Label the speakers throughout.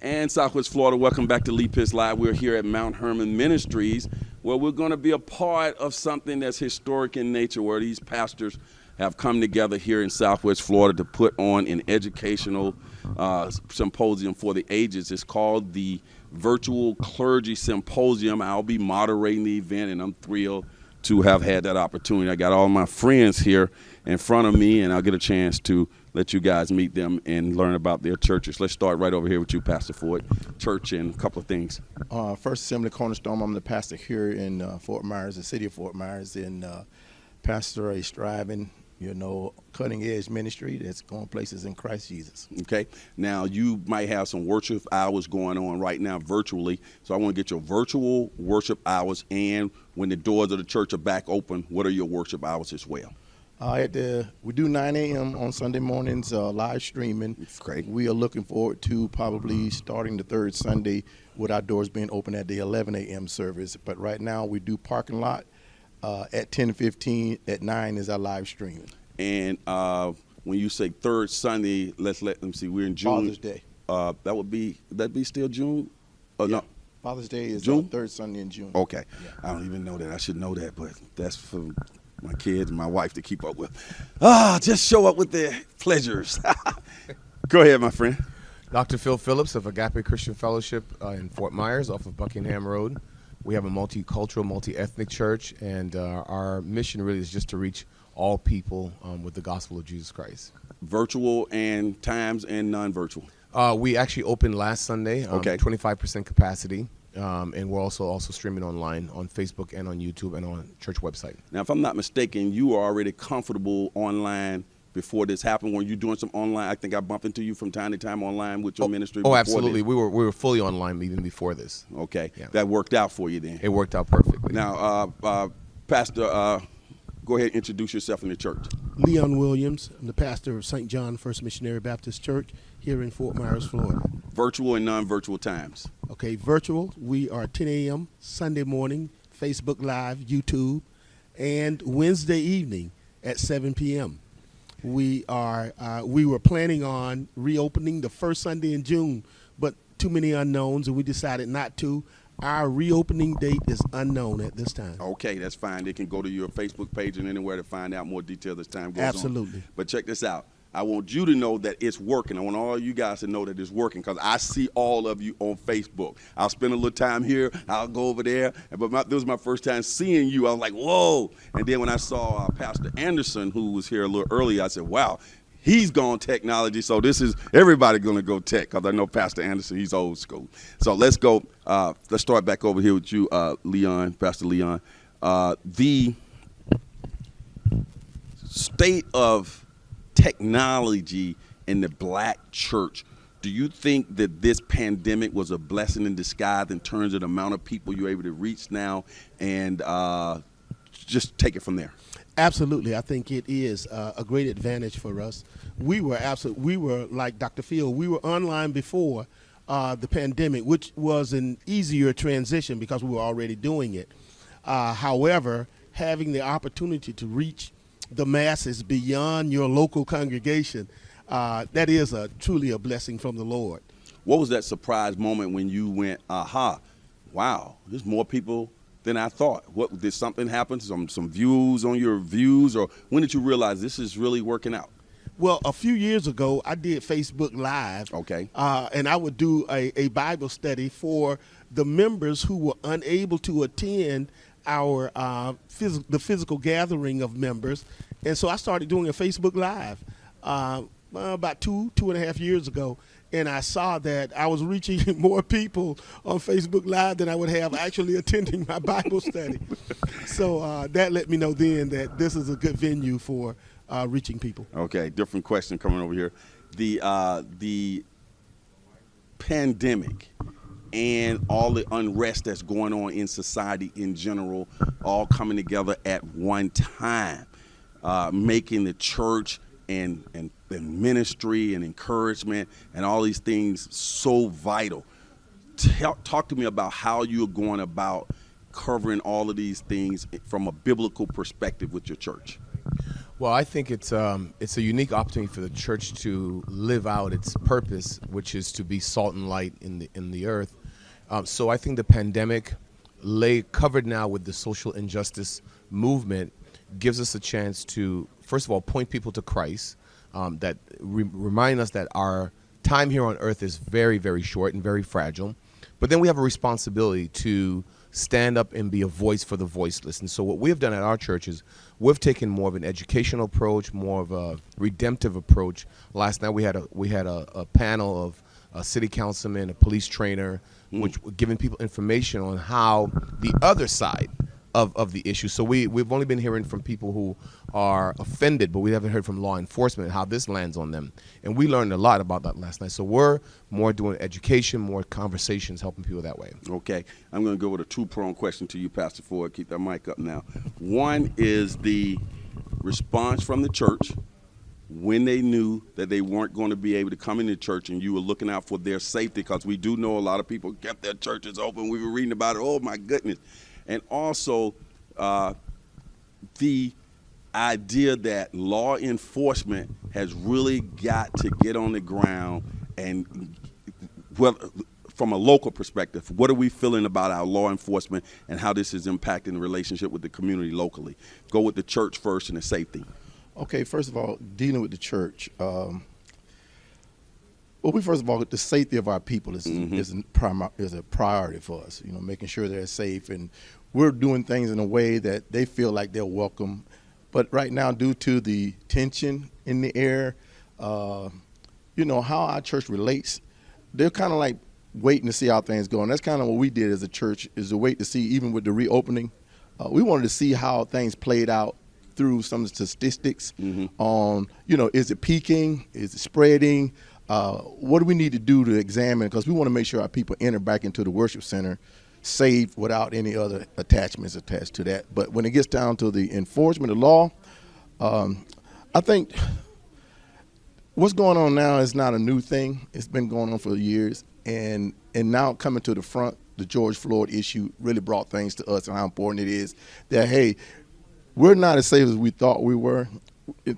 Speaker 1: and Southwest Florida. Welcome back to Lee Pitts Live. We're here at Mount Hermon Ministries, where we're going to be a part of something that's historic in nature, where these pastors have come together here in Southwest Florida to put on an educational symposium for the ages. It's called the Virtual Clergy Symposium. I'll be moderating the event, and I'm thrilled to have had that opportunity. I got all my friends here in front of me, and I'll get a chance to let you guys meet them and learn about their churches. Let's start right over here with you, Pastor Ford. Church and a couple of things.
Speaker 2: First Assembly Cornerstone. I'm the pastor here in Fort Myers, the city of Fort Myers, and pastor a striving, cutting edge ministry that's going places in Christ Jesus.
Speaker 1: Okay. Now, you might have some worship hours going on right now virtually, so I want to get your virtual worship hours, and when the doors of the church are back open, what are your worship hours as well?
Speaker 2: We do 9 a.m. on Sunday mornings, live streaming.
Speaker 1: That's great.
Speaker 2: We are looking forward to probably starting the third Sunday with our doors being open at the 11 a.m. service. But right now we do parking lot at 10:15. At 9 is our live streaming.
Speaker 1: And when you say third Sunday, let them see. We're in June.
Speaker 2: Father's Day.
Speaker 1: That'd be still June?
Speaker 2: Yeah.
Speaker 1: No.
Speaker 2: Father's Day is
Speaker 1: June?
Speaker 2: third Sunday in June.
Speaker 1: Okay.
Speaker 2: Yeah.
Speaker 1: I don't even know that. I should know that, but that's for my kids and my wife to keep up with. Just show up with their pleasures. Go ahead, my friend.
Speaker 3: Dr. Phillips of Agape Christian Fellowship in Fort Myers off of Buckingham Road. We have a multicultural, multi-ethnic church, and our mission really is just to reach all people with the gospel of Jesus Christ.
Speaker 1: Virtual and times and non-virtual.
Speaker 3: We actually opened last Sunday,
Speaker 1: Okay.
Speaker 3: 25% capacity, and we're also streaming online on Facebook and on YouTube and on church website.
Speaker 1: Now, if I'm not mistaken, you were already comfortable online before this happened. Were you doing some online? I think I bumped into you from time to time online with your ministry.
Speaker 3: Oh,
Speaker 1: before
Speaker 3: absolutely.
Speaker 1: this.
Speaker 3: We were fully online even before this.
Speaker 1: Okay.
Speaker 3: Yeah.
Speaker 1: That worked out for you then.
Speaker 3: It worked out perfectly.
Speaker 1: Now, Pastor, go ahead and introduce yourself in the church.
Speaker 4: Leon Williams. I'm the pastor of St. John First Missionary Baptist Church here in Fort Myers, Florida.
Speaker 1: Virtual and non-virtual times.
Speaker 4: Okay, virtual, we are 10 a.m. Sunday morning, Facebook Live, YouTube, and Wednesday evening at 7 p.m. We were planning on reopening the first Sunday in June, but too many unknowns, and we decided not to. Our reopening date is unknown at this time.
Speaker 1: Okay, that's fine. They can go to your Facebook page and anywhere to find out more details as time goes on.
Speaker 4: Absolutely.
Speaker 1: But check this out. I want you to know that it's working. I want all you guys to know that it's working, because I see all of you on Facebook. I'll spend a little time here. I'll go over there. But this was my first time seeing you. I was like, whoa. And then when I saw Pastor Anderson, who was here a little earlier, I said, wow, he's gone technology. So this is everybody going to go tech, because I know Pastor Anderson, he's old school. So let's go. Let's start back over here with you, Leon, Pastor Leon. The state of technology in the black church, do you think that this pandemic was a blessing in disguise in terms of the amount of people you're able to reach now, and just take it from there?
Speaker 4: Absolutely. I think it is a great advantage for us. We were like Dr. Phil, we were online before the pandemic, which was an easier transition because we were already doing it. However, having the opportunity to reach the masses beyond your local congregation, that is truly a blessing from the Lord.
Speaker 1: What was that surprise moment when you went, aha, wow, there's more people than I thought? What, did something happen, some views on your views, or when did you realize this is really working out?
Speaker 4: Well, a few years ago, I did Facebook Live.
Speaker 1: Okay.
Speaker 4: And I would do a Bible study for the members who were unable to attend our the physical gathering of members. And so I started doing a Facebook Live about two and a half years ago. And I saw that I was reaching more people on Facebook Live than I would have actually attending my Bible study. So that let me know then that this is a good venue for reaching people.
Speaker 1: Okay, different question coming over here. The pandemic and all the unrest that's going on in society in general, all coming together at one time, making the church and ministry and encouragement and all these things so vital. Talk to me about how you're going about covering all of these things from a biblical perspective with your church.
Speaker 3: Well, I think it's a unique opportunity for the church to live out its purpose, which is to be salt and light in the earth. So I think the pandemic, covered now with the social injustice movement, gives us a chance to, first of all, point people to Christ, that remind us that our time here on earth is very, very short and very fragile. But then we have a responsibility to stand up and be a voice for the voiceless. And so what we have done at our church is we've taken more of an educational approach, more of a redemptive approach. Last night we had a panel of a city councilman, a police trainer, which were giving people information on how the other side of the issue. So we've only been hearing from people who are offended, but we haven't heard from law enforcement how this lands on them. And we learned a lot about that last night. So we're more doing education, more conversations, helping people that way.
Speaker 1: Okay, I'm going to go with a two-pronged question to you, Pastor Ford. Keep that mic up now. One is the response from the church when they knew that they weren't going to be able to come into church and you were looking out for their safety, because we do know a lot of people kept their churches open. We were reading about it. Oh, my goodness. And also the idea that law enforcement has really got to get on the ground and, well, from a local perspective, what are we feeling about our law enforcement and how this is impacting the relationship with the community locally? Go with the church first and the safety.
Speaker 2: Okay, first of all, dealing with the church. First of all, the safety of our people is a priority for us. You know, making sure they're safe, and we're doing things in a way that they feel like they're welcome. But right now, due to the tension in the air, how our church relates, they're kind of like waiting to see how things go. And that's kind of what we did as a church, is to wait to see, even with the reopening. We wanted to see how things played out through some of the statistics on, is it peaking? Is it spreading? What do we need to do to examine? Because we want to make sure our people enter back into the worship center safe without any other attachments attached to that. But when it gets down to the enforcement of law, I think what's going on now is not a new thing. It's been going on for years. And now coming to the front, the George Floyd issue really brought things to us and how important it is that, hey, we're not as safe as we thought we were.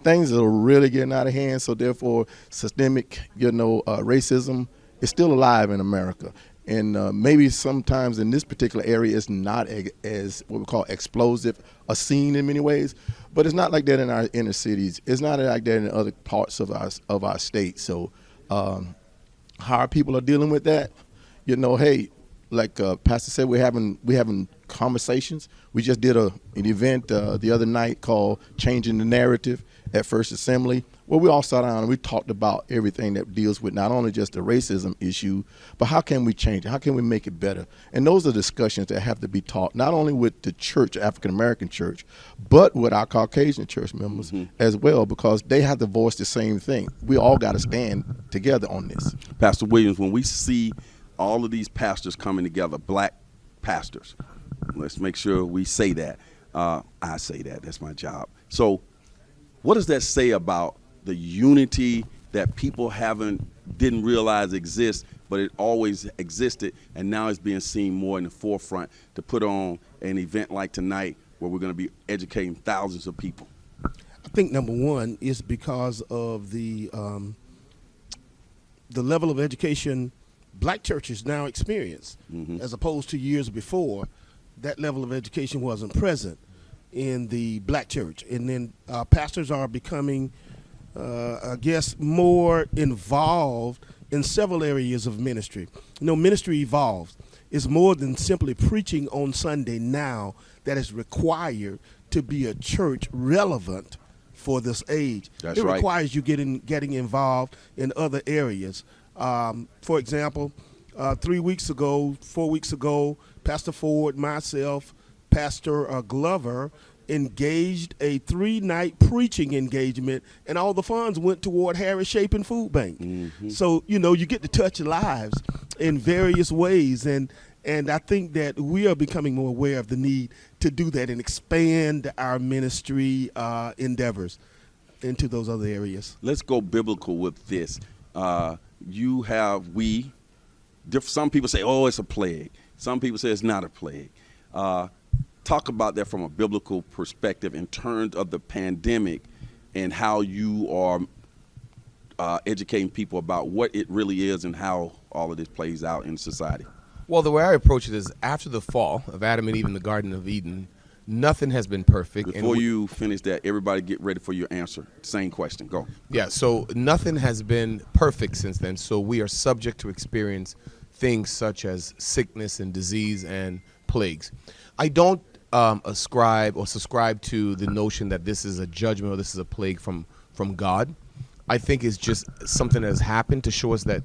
Speaker 2: Things are really getting out of hand, so therefore systemic, racism is still alive in America. And maybe sometimes in this particular area it's not as what we call explosive a scene in many ways, but it's not like that in our inner cities. It's not like that in other parts of our state. So how our people are dealing with that, hey, like Pastor said, we're having conversations. We just did an event the other night called Changing the Narrative at First Assembly, where we all sat down and we talked about everything that deals with not only just the racism issue, but how can we change it? How can we make it better? And those are discussions that have to be taught, not only with the church, African-American church, but with our Caucasian church members as well, because they have to voice the same thing. We all got to stand together on this.
Speaker 1: Pastor Williams, when we see all of these pastors coming together, black pastors, let's make sure we say that. I say that. That's my job. So what does that say about the unity that people didn't realize exists, but it always existed, and now it's being seen more in the forefront to put on an event like tonight where we're going to be educating thousands of people?
Speaker 4: I think number one is because of the level of education black churches now experience, as opposed to years before. That level of education wasn't present in the black church. And then pastors are becoming, more involved in several areas of ministry. Ministry evolves. It's more than simply preaching on Sunday now that is required to be a church relevant for this age.
Speaker 1: That's
Speaker 4: it
Speaker 1: right.
Speaker 4: requires you getting involved in other areas. For example, 4 weeks ago, Pastor Ford, myself, Pastor Glover engaged a 3-night preaching engagement, and all the funds went toward Harris Shaping Food Bank. So, you get to touch lives in various ways, and I think that we are becoming more aware of the need to do that and expand our ministry endeavors into those other areas.
Speaker 1: Let's go biblical with this. Some people say, oh, it's a plague. Some people say it's not a plague. Talk about that from a biblical perspective in terms of the pandemic and how you are educating people about what it really is and how all of this plays out in society?
Speaker 3: Well, the way I approach it is after the fall of Adam and Eve in the Garden of Eden, nothing has been perfect.
Speaker 1: Before you finish that, everybody get ready for your answer. Same question. Go.
Speaker 3: Yeah, so nothing has been perfect since then. So we are subject to experience things such as sickness and disease and plagues. I don't ascribe or subscribe to the notion that this is a judgment or this is a plague from God. I think it's just something that has happened to show us that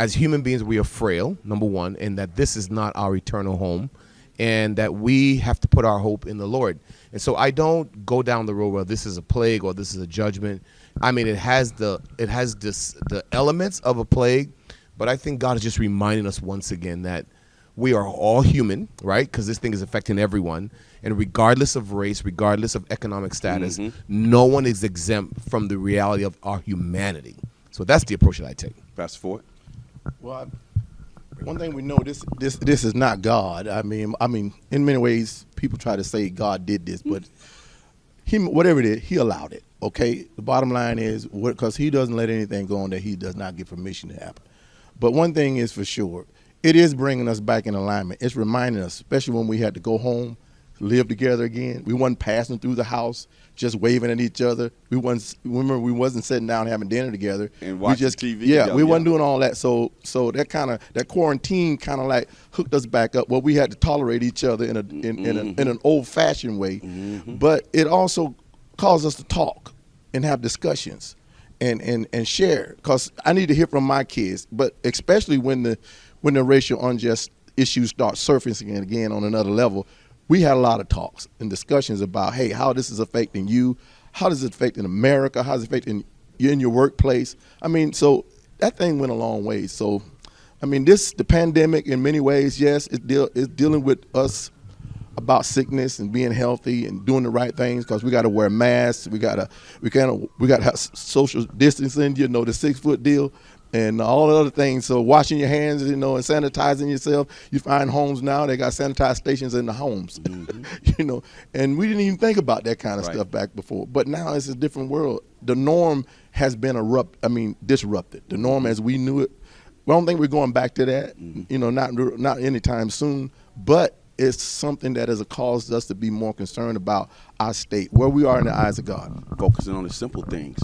Speaker 3: as human beings we are frail, number one, and that this is not our eternal home, and that we have to put our hope in the Lord. And so I don't go down the road where this is a plague or this is a judgment. I mean, it has the elements of a plague, but I think God is just reminding us once again that we are all human, right? Because this thing is affecting everyone. And regardless of race, regardless of economic status, no one is exempt from the reality of our humanity. So that's the approach that I take.
Speaker 1: Fast forward.
Speaker 2: Well, one thing we know, this is not God. I mean, in many ways, people try to say God did this, but whatever it is, he allowed it. Okay. The bottom line is, because he doesn't let anything go on that he does not give permission to happen. But one thing is for sure, it is bringing us back in alignment. It's reminding us, especially when we had to go home, live together again. We wasn't passing through the house, just waving at each other. We wasn't sitting down having dinner together
Speaker 1: and watching TV.
Speaker 2: Yeah, we wasn't doing all that. So that quarantine kind of like hooked us back up. Well, we had to tolerate each other in an old fashioned way, but it also caused us to talk and have discussions and share. Because I need to hear from my kids, but especially when the racial unjust issues start surfacing again on another level. We had a lot of talks and discussions about, hey, how this is affecting you, how does it affect in America, how is it affecting you in your workplace. I mean, so that thing went a long way. So, I mean, the pandemic in many ways, yes, it's dealing with us about sickness and being healthy and doing the right things, because we got to wear masks, we got to have social distancing, the 6-foot deal. And all the other things, so washing your hands, and sanitizing yourself. You find homes now, they got sanitized stations in the homes, and we didn't even think about that kind of stuff back before. But now it's a different world. The norm has been disrupted. The norm as we knew it, I don't think we're going back to that, not anytime soon, but it's something that has caused us to be more concerned about our state, where we are in the eyes of God.
Speaker 1: Focusing on the simple things.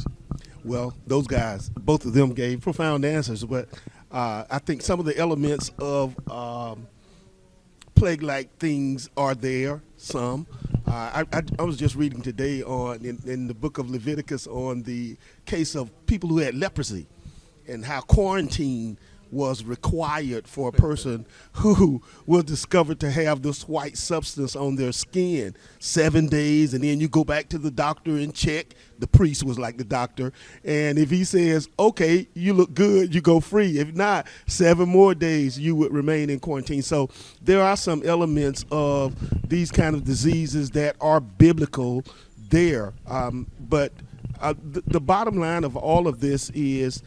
Speaker 4: Well, those guys, both of them gave profound answers, but I think some of the elements of plague-like things are there. Some. I was just reading today in the book of Leviticus on the case of people who had leprosy and how quarantine was required for a person who was discovered to have this white substance on their skin. 7 days, and then you go back to the doctor and check. The priest was like the doctor, and if he says, okay, you look good, you go free. If not, 7 more days you would remain in quarantine. So there are some elements of these kind of diseases that are biblical there, but the bottom line of all of this is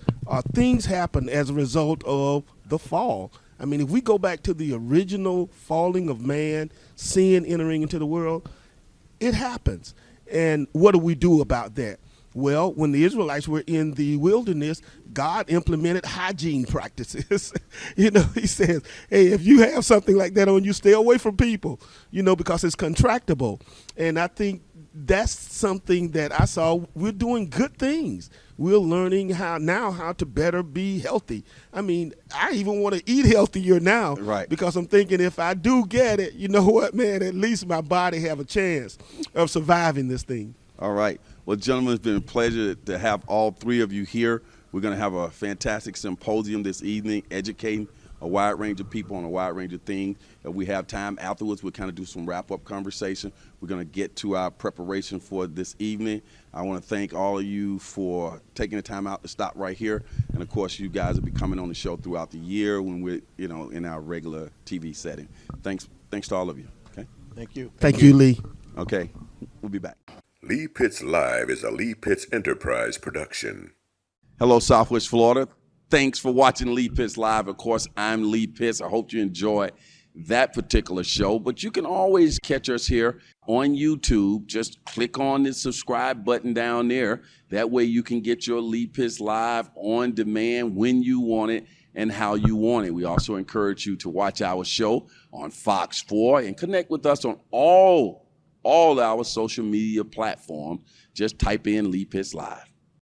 Speaker 4: things happen as a result of the fall. I mean, if we go back to the original falling of man, sin entering into the world, it happens. And what do we do about that? Well, when the Israelites were in the wilderness, God implemented hygiene practices. He says, hey, if you have something like that on you, stay away from people, because it's contractable. And I think that's something that I saw. We're doing good things. We're learning how to better be healthy. I mean, I even want to eat healthier now,
Speaker 1: right? Because
Speaker 4: I'm thinking if I do get it, you know what, man, at least my body have a chance of surviving this thing.
Speaker 1: All right. Well, gentlemen, it's been a pleasure to have all three of you here. We're going to have a fantastic symposium this evening, educating a wide range of people on a wide range of things. If we have time afterwards, we'll kind of do some wrap-up conversation. We're going to get to our preparation for this evening. I want to thank all of you for taking the time out to stop right here. And, of course, you guys will be coming on the show throughout the year when we're, in our regular TV setting. Thanks to all of you. Okay.
Speaker 2: Thank you.
Speaker 4: Thank you, Lee.
Speaker 1: Okay. We'll be back.
Speaker 5: Lee Pitts Live is a Lee Pitts Enterprise production.
Speaker 1: Hello, Southwest Florida. Thanks for watching Lee Pitts Live. Of course, I'm Lee Pitts. I hope you enjoy that particular show. But you can always catch us here on YouTube. Just click on the subscribe button down there. That way you can get your Lee Pitts Live on demand when you want it and how you want it. We also encourage you to watch our show on Fox 4 and connect with us on all our social media platforms. Just type in Lee Pitts Live.